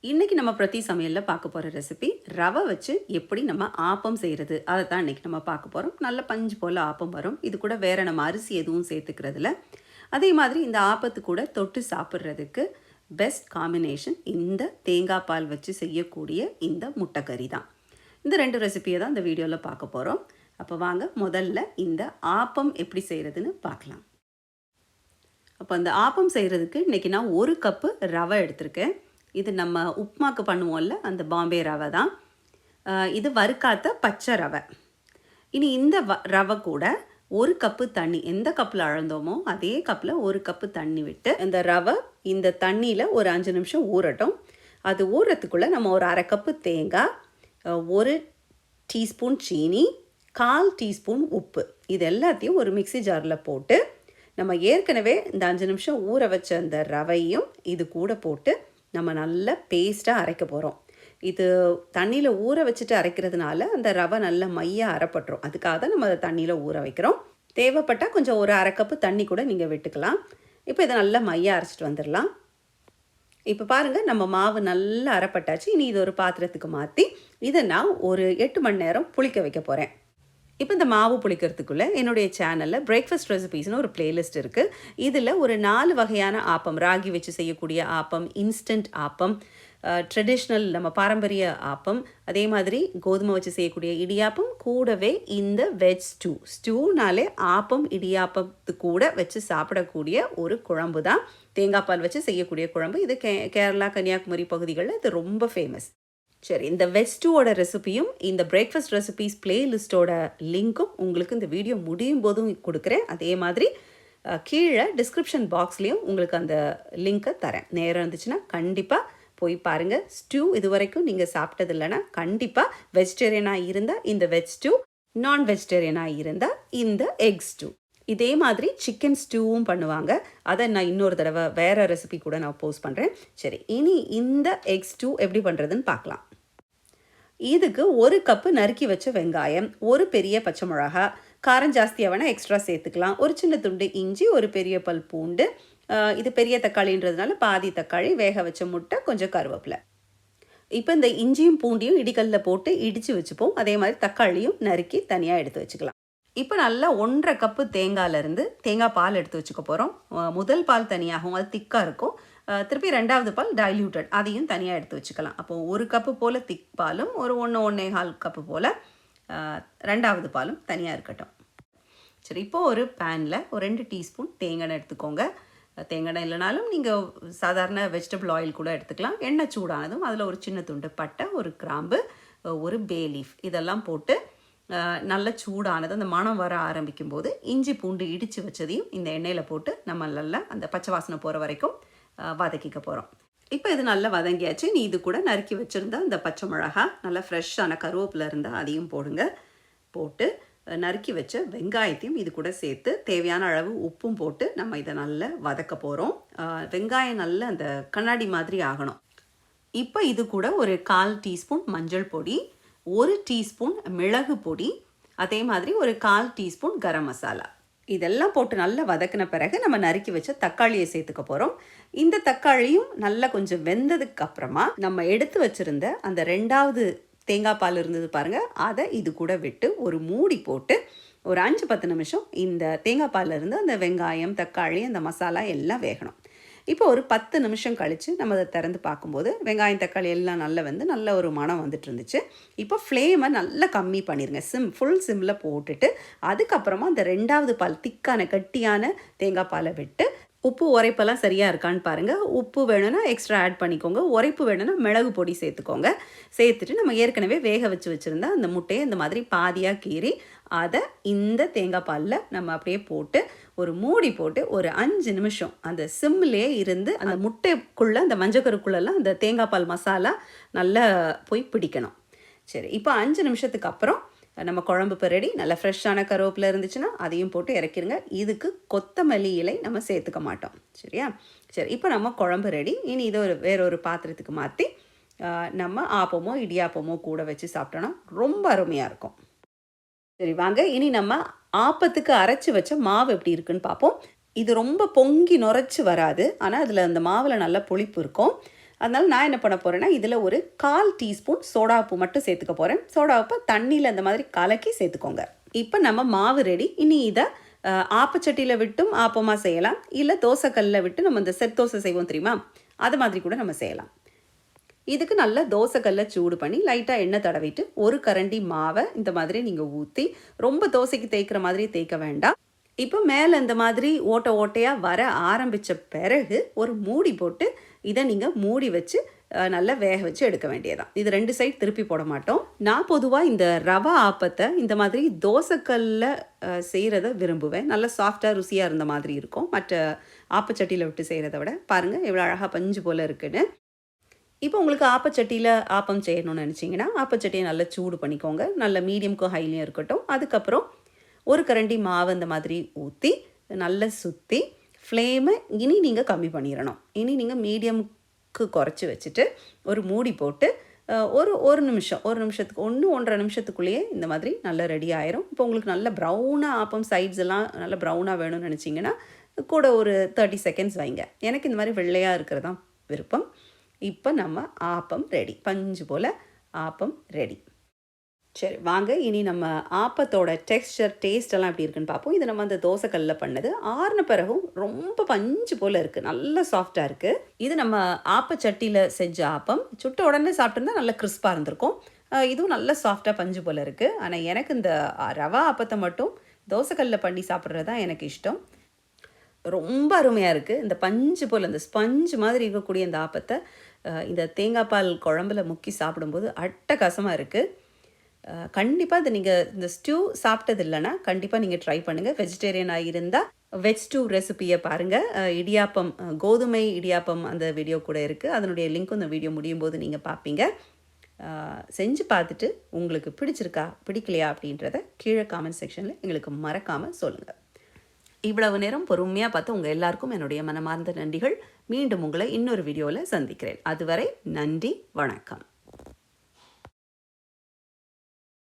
இன்றைக்கி நம்ம பிரதி சமையலில் பார்க்க போகிற ரெசிபி ரவை வச்சு எப்படி நம்ம ஆப்பம் செய்கிறது அதை தான் இன்றைக்கி நம்ம பார்க்க போகிறோம். நல்ல பஞ்சு போல் ஆப்பம் வரும். இது கூட வேறு நம்ம அரிசி எதுவும் சேர்த்துக்கிறதுல. அதே மாதிரி இந்த ஆப்பத்து கூட தொட்டு சாப்பிட்றதுக்கு பெஸ்ட் காம்பினேஷன் இந்த தேங்காய் பால் வச்சு செய்யக்கூடிய இந்த முட்டைக்கறி தான். இந்த 2 ரெசிபியை தான் இந்த வீடியோவில் பார்க்க போகிறோம். அப்போ வாங்க முதல்ல இந்த ஆப்பம் எப்படி செய்கிறதுன்னு பார்க்கலாம். அப்போ அந்த ஆப்பம் செய்கிறதுக்கு இன்றைக்கி நான் 1 கப்பு ரவை எடுத்திருக்கேன். இது நம்ம உப்புமாக்கு பண்ணுவோம்ல, அந்த பாம்பே ரவை தான். இது வறுக்காத்த பச்சை ரவை. இனி இந்த ரவை கூட 1 கப்பு தண்ணி, எந்த கப்பில் அளந்தோமோ அதே கப்பில் 1 கப்பு தண்ணி விட்டு இந்த ரவை இந்த தண்ணியில் ஒரு 5 நிமிஷம் ஊறட்டும். அது ஊறத்துக்குள்ளே நம்ம ஒரு 1/2 கப்பு தேங்காய், 1 டீஸ்பூன் சீனி, 1/4 டீஸ்பூன் உப்பு, இது எல்லாத்தையும் ஒரு மிக்சி ஜாரில் போட்டு நம்ம ஏற்கனவே இந்த 5 நிமிஷம் ஊற வச்ச அந்த ரவையும் இது கூட போட்டு நம்ம நல்ல பேஸ்ட்டாக அரைக்க போகிறோம். இது தண்ணியில் ஊற வச்சுட்டு அரைக்கிறதுனால அந்த ரவை நல்ல மையாக அரைப்பட்டுரும். அதுக்காக தான் நம்ம அதை தண்ணியில் ஊற வைக்கிறோம். தேவைப்பட்டால் கொஞ்சம் ஒரு 1/2 கப்பு தண்ணி கூட நீங்கள் விட்டுக்கலாம். இப்போ இதை நல்லா மையாக அரைச்சிட்டு வந்துடலாம். இப்போ பாருங்கள், நம்ம மாவு நல்லா அரைப்பட்டாச்சு. இனி இது ஒரு பாத்திரத்துக்கு மாற்றி இதை நான் ஒரு 8 மணி நேரம் புளிக்க வைக்க போகிறேன். இப்போ இந்த மாவு புளிக்கிறதுக்குள்ளே என்னுடைய சேனலில் பிரேக்ஃபாஸ்ட் ரெசிபீஸ்னு ஒரு பிளேலிஸ்ட் இருக்குது. இதில் ஒரு 4 வகையான ஆப்பம், ராகி வச்சு செய்யக்கூடிய ஆப்பம், இன்ஸ்டன்ட் ஆப்பம், ட்ரெடிஷ்னல் நம்ம பாரம்பரிய ஆப்பம், அதே மாதிரி கோதுமை வச்சு செய்யக்கூடிய இடியாப்பம், கூடவே இந்த வெஜ் ஸ்டூனாலே ஆப்பம் இடியாப்பத்து கூட வச்சு சாப்பிடக்கூடிய ஒரு குழம்பு தான் தேங்காய் பால் வச்சு செய்யக்கூடிய குழம்பு. இது கேரளா, கன்னியாகுமரி பகுதிகளில் இது ரொம்ப ஃபேமஸ். சரி, இந்த வெஜ் ஸ்டூவோட ரெசிபியும் இந்த பிரேக்ஃபாஸ்ட் ரெசிபீஸ் பிளேலிஸ்ட்டோட லிங்க்கும் உங்களுக்கு இந்த வீடியோ முடியும் போதும் கொடுக்குறேன். அதே மாதிரி கீழே டிஸ்கிரிப்ஷன் பாக்ஸ்லேயும் உங்களுக்கு அந்த லிங்க்கை தரேன். நேரம் இருந்துச்சுன்னா கண்டிப்பாக போய் பாருங்கள். ஸ்டூ இது வரைக்கும் நீங்கள் சாப்பிட்டது இல்லைன்னா கண்டிப்பாக வெஜிடேரியனாக இருந்தால் இந்த வெஜ் ஸ்டூ, நான் வெஜிடேரியனாக இருந்தால் இந்த எக் ஸ்டூ. இதே மாதிரி சிக்கன் ஸ்டூவும் பண்ணுவாங்க. அதை நான் இன்னொரு தடவை வேறு ரெசிபி கூட நான் போஸ்ட் பண்ணுறேன். சரி, இனி இந்த எக் ஸ்டூ எப்படி பண்ணுறதுன்னு பார்க்கலாம். இதுக்கு 1 கப்பு நறுக்கி வச்ச வெங்காயம், 1 பெரிய பச்சை மிளகா, காரம் ஜாஸ்தியாக வேணால் எக்ஸ்ட்ரா சேர்த்துக்கலாம், ஒரு சின்ன துண்டு இஞ்சி, ஒரு பெரிய பல் பூண்டு, இது பெரிய தக்காளின்றதுனால பாதி தக்காளி, வேக வச்ச முட்டை, கொஞ்சம் கருவேப்பிலை. இப்போ இந்த இஞ்சியும் பூண்டியும் இடிக்கல்லில் போட்டு இடித்து வச்சுப்போம். அதே மாதிரி தக்காளியும் நறுக்கி தனியாக எடுத்து வச்சுக்கலாம். இப்போ நல்லா 1/2 கப்பு தேங்காயிலேருந்து தேங்காய் பால் எடுத்து வச்சுக்க போகிறோம். முதல் பால் தனியாகவும், அது திக்காக இருக்கும். திருப்பி 2வது பால் டைல்யூட்டட், அதையும் தனியாக எடுத்து வச்சுக்கலாம். அப்போது 1 கப்பு போல் திக் பாலும், ஒரு 1-1.25 கப்பு போல் 2வது பாலும் தனியாக இருக்கட்டும். சரி, இப்போது ஒரு பேனில் ஒரு 2 டீஸ்பூன் தேங்காய் எடுத்துக்கோங்க. தேங்காய் இல்லைனாலும் நீங்கள் சாதாரண வெஜிடபிள் ஆயில் கூட எடுத்துக்கலாம். எண்ணெய் சூடானதும் அதில் ஒரு சின்ன துண்டு பட்டை, ஒரு கிராம்பு, ஒரு பே லீஃப், இதெல்லாம் போட்டு நல்ல சூடானது அந்த மணம் வர ஆரம்பிக்கும் போது இஞ்சி பூண்டு இடித்து வச்சதையும் இந்த எண்ணெயில் போட்டு நம்ம நல்லா அந்த பச்சை வாசனை போகிற வரைக்கும் வதக்கிக்க போகிறோம். இப்போ இது நல்லா வதங்கியாச்சு. நீ இது கூட நறுக்கி வச்சுருந்தா இந்த பச்சை மிளகா, நல்லா ஃப்ரெஷ்ஷான கருவேப்பிலை இருந்தால் அதையும் போடுங்க. போட்டு நறுக்கி வச்ச வெங்காயத்தையும் இது கூட சேர்த்து தேவையான அளவு உப்பும் போட்டு நம்ம இதை நல்லா வதக்க போகிறோம். வெங்காயம் நல்லா அந்த கண்ணாடி மாதிரி ஆகணும். இப்போ இது கூட ஒரு 1/4 டீஸ்பூன் மஞ்சள் பொடி, 1 டீஸ்பூன் மிளகு பொடி, அதே மாதிரி ஒரு 1/4 டீஸ்பூன் கரம் மசாலா, இதெல்லாம் போட்டு நல்லா வதக்கின பிறகு நம்ம நறுக்கி வச்ச தக்காளியை சேர்த்துக்க போகிறோம். இந்த தக்காளியும் நல்லா கொஞ்சம் வெந்ததுக்கு அப்புறமா நம்ம எடுத்து வச்சுருந்த அந்த 2வது தேங்காய் பால் இருந்தது பாருங்கள், அதை இது கூட விட்டு ஒரு மூடி போட்டு ஒரு 5-10 நிமிஷம் இந்த தேங்காய் பாலில் இருந்து அந்த வெங்காயம், தக்காளி, அந்த மசாலா எல்லாம் வேகணும். இப்போ ஒரு 10 நிமிஷம் கழித்து நம்ம அதை திறந்து பார்க்கும்போது வெங்காயம், தக்காளி எல்லாம் நல்லா நல்ல ஒரு மணம் வந்துட்டு இருந்துச்சு. இப்போ ஃப்ளேமை நல்லா கம்மி பண்ணிடுங்க. ஃபுல் சிம்மில் போட்டுட்டு அதுக்கப்புறமா அந்த 2வது பால் திக்கான கட்டியான தேங்காய் பாலை விட்டு உப்பு உரைப்பெல்லாம் சரியாக இருக்கான்னு பாருங்கள். உப்பு வேணும்னா எக்ஸ்ட்ரா ஆட் பண்ணிக்கோங்க, உரைப்பு வேணும்னா மிளகு பொடி சேர்த்துக்கோங்க. சேர்த்துட்டு நம்ம ஏற்கனவே வேக வச்சுருந்தா அந்த முட்டையை இந்த மாதிரி பாதியாக கீறி அதை இந்த தேங்காய் பாலில் நம்ம அப்படியே போட்டு ஒரு மூடி போட்டு ஒரு 5 நிமிஷம் அந்த சிம்மிலே இருந்து அந்த முட்டைக்குள்ளே அந்த மஞ்சக்கருக்குள்ளெல்லாம் அந்த தேங்காய் பால் மசாலா நல்லா போய் பிடிக்கணும். சரி, இப்போ 5 நிமிஷத்துக்கு அப்புறம் நம்ம குழம்பு இப்போ ரெடி. நல்லா ஃப்ரெஷ்ஷான கருவேப்பிலை இருந்துச்சுன்னா அதையும் போட்டு இறக்கிடுங்க. இதுக்கு கொத்தமல்லி இலை நம்ம சேர்த்துக்க மாட்டோம். சரியா? சரி, இப்போ நம்ம குழம்பு ரெடி. இனி இதை வேறொரு பாத்திரத்துக்கு மாற்றி நம்ம ஆப்பமோ இடியாப்பமோ கூட வச்சு சாப்பிட்டோன்னா ரொம்ப அருமையாக இருக்கும். சரி, வாங்க இனி நம்ம ஆப்பத்துக்கு அரைச்சி வச்ச மாவு எப்படி இருக்குன்னு பார்ப்போம். இது ரொம்ப பொங்கி நுரைச்சி வராது, ஆனால் அதில் அந்த மாவில் நல்ல புளிப்பு இருக்கும். அதனால் நான் என்ன பண்ண போகிறேன்னா இதில் ஒரு 1/4 டீஸ்பூன் சோடா உப்பு மட்டும் சேர்த்துக்க போகிறேன். சோடா உப்பை தண்ணியில் அந்த மாதிரி கலக்கி சேர்த்துக்கோங்க. இப்போ நம்ம மாவு ரெடி. இனி இதை ஆப்பச்சட்டியில் விட்டும் ஆப்பமாக செய்யலாம், இல்லை தோசைக்கல்லில் விட்டு நம்ம இந்த செட் தோசை செய்வோம் தெரியுமா, அது மாதிரி கூட நம்ம செய்யலாம். இதுக்கு நல்ல தோசைக்கல்லை சூடு பண்ணி லைட்டாக எண்ணெய் தடவிட்டு ஒரு கரண்டி மாவை இந்த மாதிரி நீங்கள் ஊற்றி, ரொம்ப தோசைக்கு தேய்க்கிற மாதிரி தேய்க்க வேண்டாம். இப்போ மேலே இந்த மாதிரி ஓட்டை ஓட்டையாக வர ஆரம்பித்த பிறகு ஒரு மூடி போட்டு இதை நீங்கள் மூடி வச்சு நல்லா வேக வச்சு எடுக்க வேண்டியதான். இது 2 சைடு திருப்பி போட மாட்டோம். நான் பொதுவாக இந்த ரவா ஆப்பத்தை இந்த மாதிரி தோசைக்கல்ல செய்கிறத விரும்புவேன். நல்லா சாஃப்டாக ருசியாக இருந்த மாதிரி இருக்கும் மற்ற ஆப்பச்சட்டியில் விட்டு செய்கிறத விட. பாருங்கள் எவ்வளோ அழகாக பஞ்சு போல் இருக்குன்னு. இப்போ உங்களுக்கு ஆப்பச்சட்டியில் ஆப்பம் செய்யணும்னு நினச்சிங்கன்னா ஆப்பச்சட்டியை நல்லா சூடு பண்ணிக்கோங்க. நல்ல மீடியம்க்கும் ஹைலையும் இருக்கட்டும். அதுக்கப்புறம் ஒரு கரண்டி மாவு இந்த மாதிரி ஊற்றி நல்லா சுற்றி ஃப்ளேமை இனி நீங்கள் கம்மி பண்ணிடணும். இனி நீங்கள் மீடியம்க்கு குறைச்சி வச்சுட்டு ஒரு மூடி போட்டு ஒரு நிமிஷத்துக்கு 1-1.5 நிமிஷத்துக்குள்ளேயே இந்த மாதிரி நல்லா ரெடி ஆயிரும். இப்போ உங்களுக்கு நல்ல ப்ரௌனாக ஆப்பம் சைட்ஸ் எல்லாம் நல்லா ப்ரௌனாக வேணும்னு நினச்சிங்கன்னா கூட ஒரு 30 செகண்ட்ஸ் வைங்க. எனக்கு இந்த மாதிரி வெள்ளையாக இருக்கிறது தான் விருப்பம். இப்போ நம்ம ஆப்பம் ரெடி, பஞ்சு போல் ஆப்பம் ரெடி. சரி வாங்க, இனி நம்ம ஆப்பத்தோட டெக்ஸ்டர் டேஸ்டெல்லாம் எப்படி இருக்குன்னு பார்ப்போம். இது நம்ம அந்த தோசைக்கல்லில் பண்ணது. ஆறின பிறகும் ரொம்ப பஞ்சு போல் இருக்குது, நல்லா சாஃப்டாக இருக்குது. இது நம்ம ஆப்பச்சட்டியில் செஞ்ச ஆப்பம். சுட்ட உடனே சாப்பிட்டுருந்தா நல்லா கிறிஸ்பாக இருந்திருக்கும். இதுவும் நல்லா சாஃப்டாக பஞ்சு போல் இருக்குது. ஆனால் எனக்கு இந்த ரவா ஆப்பத்தை மட்டும் தோசைக்கல்லில் பண்ணி சாப்பிட்றது தான் எனக்கு இஷ்டம். ரொம்ப அருமையாக இருக்குது. இந்த பஞ்சு போல் இந்த ஸ்பஞ்சு மாதிரி இருக்கக்கூடிய இந்த ஆப்பத்தை இந்த தேங்காய் பால் குழம்புல முக்கி சாப்பிடும்போது அட்டகாசமாக இருக்குது. கண்டிப்பாக இதை நீங்கள் இந்த ஸ்டியூ சாப்பிட்டது இல்லைன்னா கண்டிப்பாக நீங்கள் ட்ரை பண்ணுங்கள். வெஜிடேரியனாக இருந்தால் வெஜ் ஸ்டூ ரெசிபியை பாருங்கள். இடியாப்பம், கோதுமை இடியாப்பம் அந்த வீடியோ கூட இருக்குது. அதனுடைய லிங்க்கும் இந்த வீடியோ முடியும் போது நீங்கள் பார்ப்பீங்க. செஞ்சு பார்த்துட்டு உங்களுக்கு பிடிச்சிருக்கா பிடிக்கலையா அப்படின்றத கீழே காமெண்ட் செக்ஷனில் எங்களுக்கு மறக்காமல் சொல்லுங்கள். இவ்வளவு நேரம் பொறுமையாக பார்த்து உங்கள் எல்லாருக்கும் என்னுடைய மனமார்ந்த நன்றிகள். மீண்டும் உங்களை இன்னொரு வீடியோவில் சந்திக்கிறேன். அதுவரை நன்றி, வணக்கம்.